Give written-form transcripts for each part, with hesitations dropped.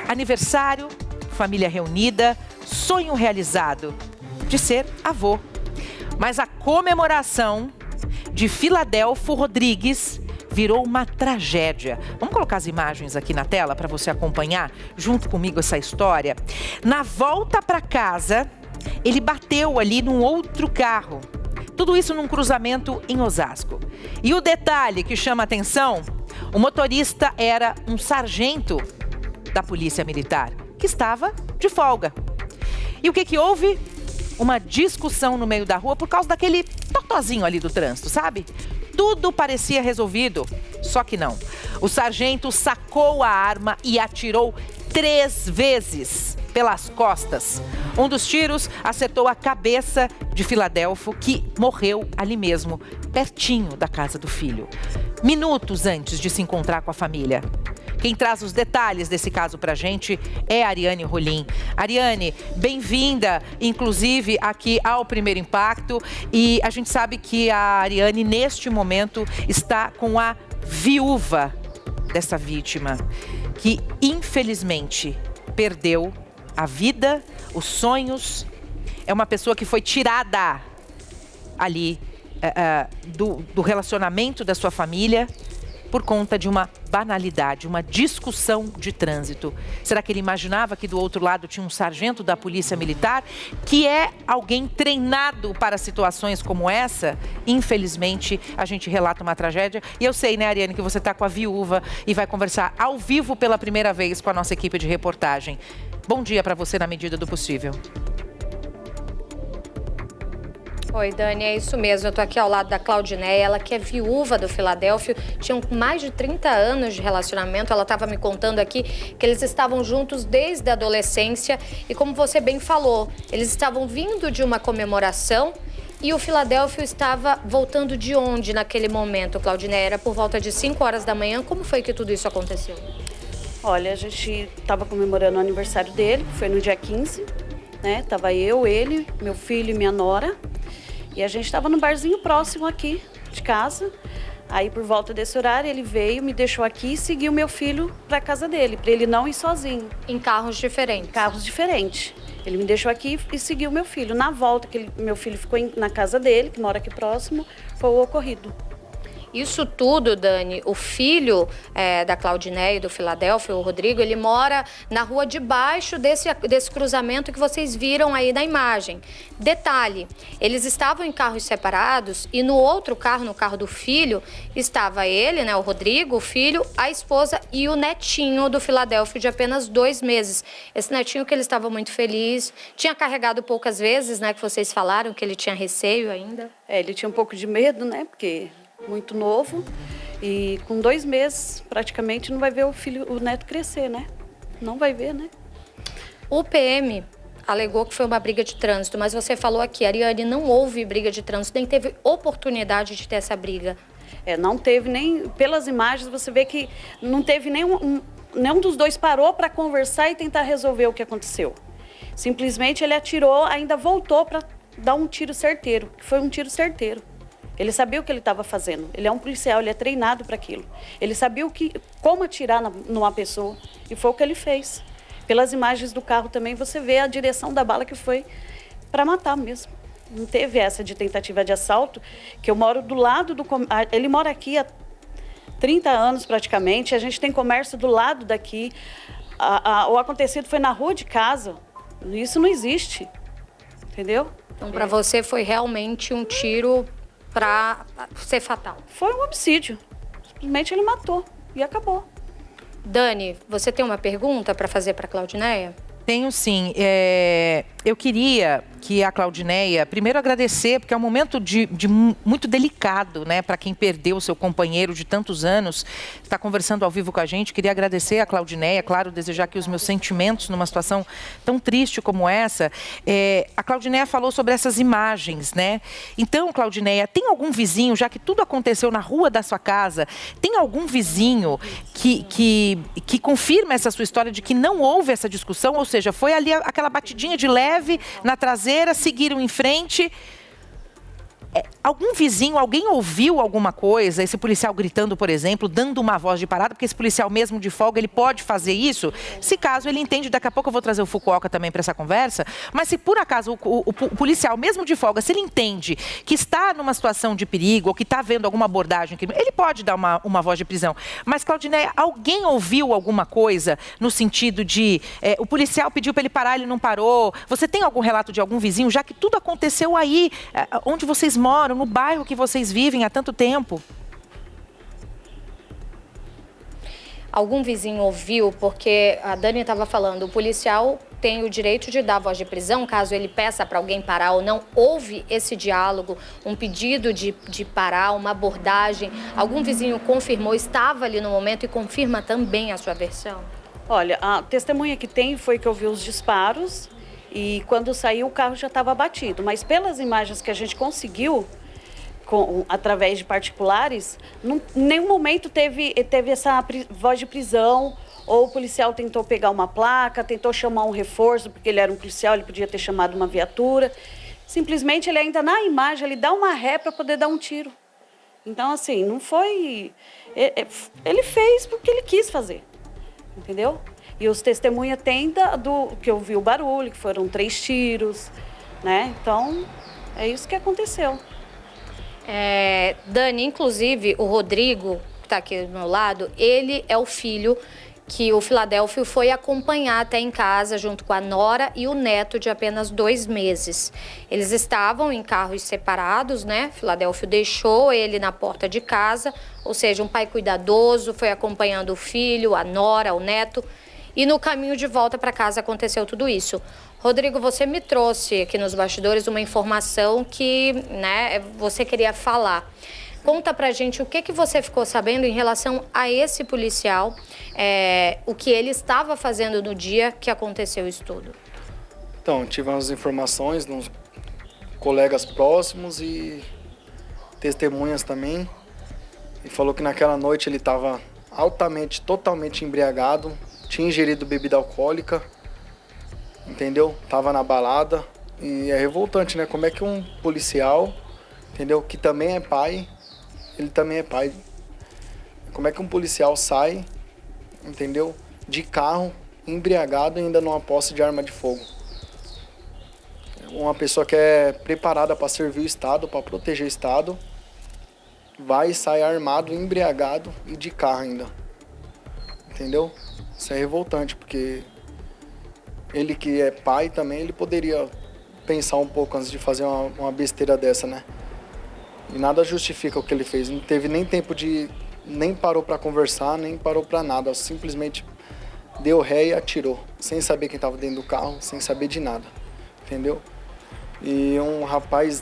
Aniversário, família reunida, sonho realizado de ser avô. Mas a comemoração de Filadélfio Rodrigues virou uma tragédia. Vamos colocar as imagens aqui na tela para você acompanhar junto comigo essa história. Na volta para casa, ele bateu ali num outro carro. Tudo isso num cruzamento em Osasco. E o detalhe que chama a atenção, o motorista era um sargento da Polícia Militar, que estava de folga. E o que houve? Uma discussão no meio da rua por causa daquele totozinho ali do trânsito, sabe? Tudo parecia resolvido, só que não. O sargento sacou a arma e atirou 3 vezes pelas costas. Um dos tiros acertou a cabeça de Filadélfio, que morreu ali mesmo, pertinho da casa do filho, minutos antes de se encontrar com a família. Quem traz os detalhes desse caso pra gente é a Ariane Rolim. Ariane, bem-vinda, inclusive, aqui ao Primeiro Impacto. E a gente sabe que a Ariane, neste momento, está com a viúva dessa vítima, que, infelizmente, perdeu a vida, os sonhos. É uma pessoa que foi tirada ali do relacionamento da sua família por conta de uma banalidade, uma discussão de trânsito. Será que ele imaginava que do outro lado tinha um sargento da Polícia Militar, que é alguém treinado para situações como essa? Infelizmente, a gente relata uma tragédia. E eu sei, né, Ariane, que você está com a viúva e vai conversar ao vivo pela primeira vez com a nossa equipe de reportagem. Bom dia para você na medida do possível. Oi, Dani, é isso mesmo. Eu tô aqui ao lado da Claudinéia, ela que é viúva do Filadélfio. Tinham mais de 30 anos de relacionamento. Ela estava me contando aqui que eles estavam juntos desde a adolescência. E como você bem falou, eles estavam vindo de uma comemoração e o Filadélfio estava voltando de onde naquele momento, Claudinéia? Era por volta de 5 horas da manhã. Como foi que tudo isso aconteceu? Olha, a gente estava comemorando o aniversário dele, foi no dia 15, né? Tava eu, ele, meu filho e minha nora. E a gente estava num barzinho próximo aqui de casa. Aí, por volta desse horário, ele veio, me deixou aqui e seguiu meu filho para casa dele, para ele não ir sozinho. Em carros diferentes? Carros diferentes. Ele me deixou aqui e seguiu meu filho. Na volta, que meu filho ficou na casa dele, que mora aqui próximo, foi o ocorrido. Isso tudo, Dani, o filho da Claudinéia e do Filadélfio, o Rodrigo, ele mora na rua de baixo desse cruzamento que vocês viram aí na imagem. Detalhe, eles estavam em carros separados e no outro carro, no carro do filho, estava ele, né, o Rodrigo, o filho, a esposa e o netinho do Filadélfio de apenas 2 meses. Esse netinho que ele estava muito feliz, tinha carregado poucas vezes, né, que vocês falaram que ele tinha receio ainda. Ele tinha um pouco de medo, né, porque muito novo e com 2 meses praticamente não vai ver o neto crescer, né? Não vai ver, né? O PM alegou que foi uma briga de trânsito, mas você falou aqui, Ariane, não houve briga de trânsito, nem teve oportunidade de ter essa briga. Não teve nem, pelas imagens você vê que não teve nenhum dos dois parou para conversar e tentar resolver o que aconteceu. Simplesmente ele atirou, ainda voltou para dar um tiro certeiro, que foi um tiro certeiro. Ele sabia o que ele estava fazendo. Ele é um policial, ele é treinado para aquilo. Ele sabia como atirar numa pessoa e foi o que ele fez. Pelas imagens do carro também você vê a direção da bala que foi para matar mesmo. Não teve essa de tentativa de assalto, que eu moro do lado do... Ele mora aqui há 30 anos praticamente, a gente tem comércio do lado daqui. O acontecido foi na rua de casa. Isso não existe, entendeu? Então, para você foi realmente um tiro para ser fatal? Foi um homicídio. Simplesmente ele matou e acabou. Dani, você tem uma pergunta para fazer para a Claudinéia? Tenho sim. Eu queria que a Claudinéia, primeiro agradecer, porque é um momento muito delicado, né, para quem perdeu o seu companheiro de tantos anos, está conversando ao vivo com a gente. Queria agradecer a Claudinéia, claro, desejar aqui os meus sentimentos numa situação tão triste como essa. A Claudinéia falou sobre essas imagens, né? Então, Claudinéia, tem algum vizinho, já que tudo aconteceu na rua da sua casa, tem algum vizinho que confirma essa sua história de que não houve essa discussão, ou seja, foi ali aquela batidinha de leve na traseira, seguiram em frente? Algum vizinho, alguém ouviu alguma coisa, esse policial gritando, por exemplo, dando uma voz de parada, porque esse policial mesmo de folga, ele pode fazer isso, se caso ele entende, daqui a pouco eu vou trazer o Fukuoka também para essa conversa, mas se por acaso o policial mesmo de folga, se ele entende que está numa situação de perigo ou que está vendo alguma abordagem, ele pode dar uma voz de prisão. Mas, Claudineia, alguém ouviu alguma coisa no sentido de o policial pediu para ele parar, ele não parou? Você tem algum relato de algum vizinho, já que tudo aconteceu aí, onde vocês moram, no bairro que vocês vivem há tanto tempo? Algum vizinho ouviu, porque a Dani estava falando, o policial tem o direito de dar voz de prisão, caso ele peça para alguém parar ou não. Houve esse diálogo, um pedido de parar, uma abordagem. Algum vizinho confirmou, estava ali no momento e confirma também a sua versão? Olha, a testemunha que tem foi que ouviu os disparos e quando saiu o carro já estava abatido. Mas pelas imagens que a gente conseguiu, através de particulares, em nenhum momento teve essa voz de prisão, ou o policial tentou pegar uma placa, tentou chamar um reforço, porque ele era um policial, ele podia ter chamado uma viatura. Simplesmente ele ainda na imagem, ele dá uma ré para poder dar um tiro. Então, assim, não foi... Ele fez porque ele quis fazer, entendeu? E os testemunhas têm que eu vi o barulho, que foram 3 tiros, né? Então, é isso que aconteceu. Dani, inclusive, o Rodrigo, que está aqui do meu lado, ele é o filho que o Filadélfio foi acompanhar até em casa, junto com a nora e o neto de apenas 2 meses. Eles estavam em carros separados, né? Filadélfio deixou ele na porta de casa, ou seja, um pai cuidadoso, foi acompanhando o filho, a nora, o neto, e no caminho de volta para casa aconteceu tudo isso. Rodrigo, você me trouxe aqui nos bastidores uma informação que, né, você queria falar. Conta pra gente o que você ficou sabendo em relação a esse policial, o que ele estava fazendo no dia que aconteceu isso tudo. Então, tivemos informações nos colegas próximos e testemunhas também. E falou que naquela noite ele estava totalmente embriagado, tinha ingerido bebida alcoólica, entendeu? Tava na balada. E é revoltante, né? Como é que um policial, entendeu? Que também é pai, ele também é pai. Como é que um policial sai, entendeu? De carro, embriagado e ainda numa posse de arma de fogo. Uma pessoa que é preparada para servir o Estado, para proteger o Estado, vai e sai armado, embriagado e de carro ainda. Entendeu? Isso é revoltante, porque ele que é pai também, ele poderia pensar um pouco antes de fazer uma besteira dessa, né? E nada justifica o que ele fez. Não teve nem tempo de... Nem parou para conversar, nem parou para nada. Simplesmente deu ré e atirou. Sem saber quem estava dentro do carro, sem saber de nada. Entendeu? E um rapaz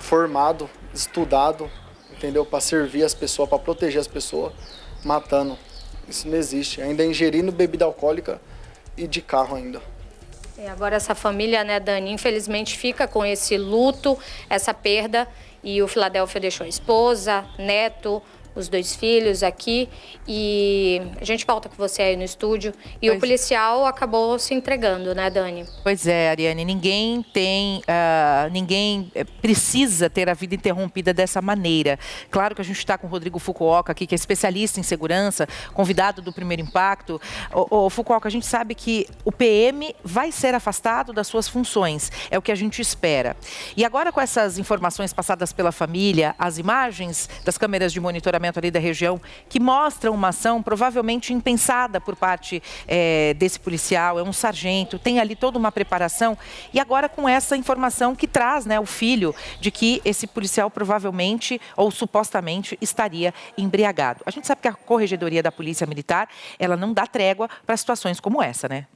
formado, estudado, entendeu? Para servir as pessoas, para proteger as pessoas, matando. Isso não existe. Ainda ingerindo bebida alcoólica e de carro ainda. E agora essa família, né, Dani, infelizmente fica com esse luto, essa perda. E o Filadélfio deixou a esposa, neto, os 2 filhos aqui. E a gente volta com você aí no estúdio. E o policial acabou se entregando, né, Dani? Pois é, Ariane, ninguém precisa ter a vida interrompida dessa maneira. Claro que a gente está com o Rodrigo Fukuoka aqui, que é especialista em segurança, convidado do Primeiro Impacto. Fukuoka, a gente sabe que o PM vai ser afastado das suas funções, é o que a gente espera. E agora com essas informações passadas pela família, as imagens das câmeras de monitoramento ali da região, que mostram uma ação provavelmente impensada por parte desse policial, é um sargento, tem ali toda uma preparação. E agora com essa informação que traz, né, o filho de que esse policial provavelmente ou supostamente estaria embriagado. A gente sabe que a Corregedoria da Polícia Militar, ela não dá trégua para situações como essa, né?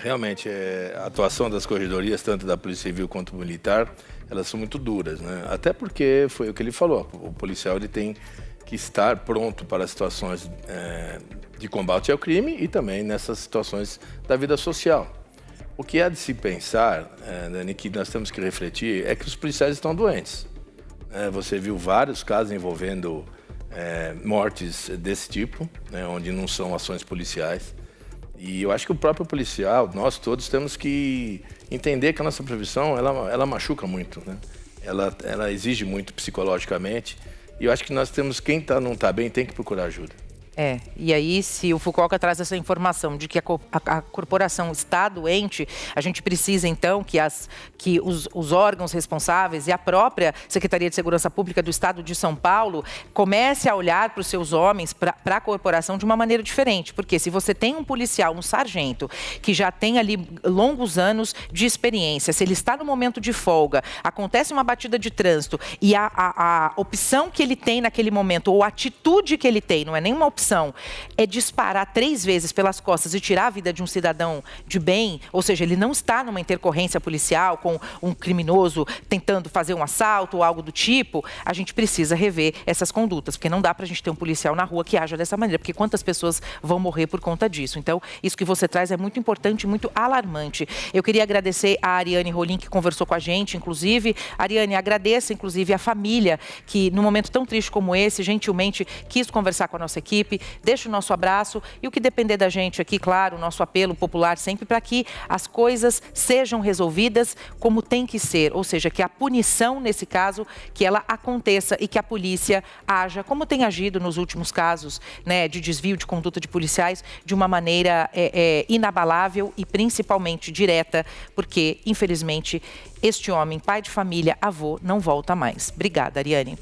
Realmente, a atuação das corregedorias, tanto da Polícia Civil quanto militar, elas são muito duras, né? Até porque foi o que ele falou, o policial ele tem que estar pronto para situações de combate ao crime e também nessas situações da vida social. O que há de se pensar, Dani, que nós temos que refletir, é que os policiais estão doentes. Você viu vários casos envolvendo mortes desse tipo, né, onde não são ações policiais. E eu acho que o próprio policial, nós todos temos que entender que a nossa profissão, ela machuca muito, né? ela exige muito psicologicamente. E eu acho que nós temos, quem não está bem, tem que procurar ajuda. E aí, se o Fukuoka traz essa informação de que a corporação está doente, a gente precisa, então, que os órgãos responsáveis e a própria Secretaria de Segurança Pública do Estado de São Paulo comece a olhar para os seus homens, para a corporação, de uma maneira diferente. Porque se você tem um policial, um sargento, que já tem ali longos anos de experiência, se ele está no momento de folga, acontece uma batida de trânsito e a opção que ele tem naquele momento, ou a atitude que ele tem, não é nenhuma opção, é disparar 3 vezes pelas costas e tirar a vida de um cidadão de bem, ou seja, ele não está numa intercorrência policial com um criminoso tentando fazer um assalto ou algo do tipo, a gente precisa rever essas condutas, porque não dá pra gente ter um policial na rua que haja dessa maneira, porque quantas pessoas vão morrer por conta disso. Então, isso que você traz é muito importante e muito alarmante. Eu queria agradecer a Ariane Rolim, que conversou com a gente, inclusive. Ariane, agradeço, inclusive, a família que, num momento tão triste como esse, gentilmente quis conversar com a nossa equipe. Deixa o nosso abraço e o que depender da gente aqui, claro, o nosso apelo popular sempre para que as coisas sejam resolvidas como tem que ser, ou seja, que a punição, nesse caso, que ela aconteça e que a polícia haja, como tem agido nos últimos casos, né, de desvio de conduta de policiais, de uma maneira inabalável e principalmente direta, porque, infelizmente, este homem, pai de família, avô, não volta mais. Obrigada, Ariane.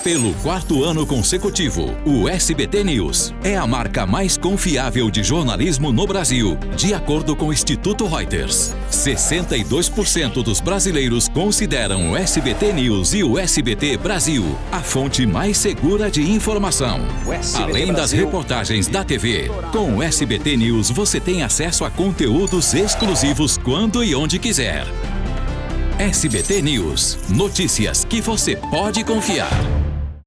Pelo 4º ano consecutivo, o SBT News é a marca mais confiável de jornalismo no Brasil, de acordo com o Instituto Reuters. 62% dos brasileiros consideram o SBT News e o SBT Brasil a fonte mais segura de informação. Além das reportagens da TV, com o SBT News você tem acesso a conteúdos exclusivos quando e onde quiser. SBT News. Notícias que você pode confiar.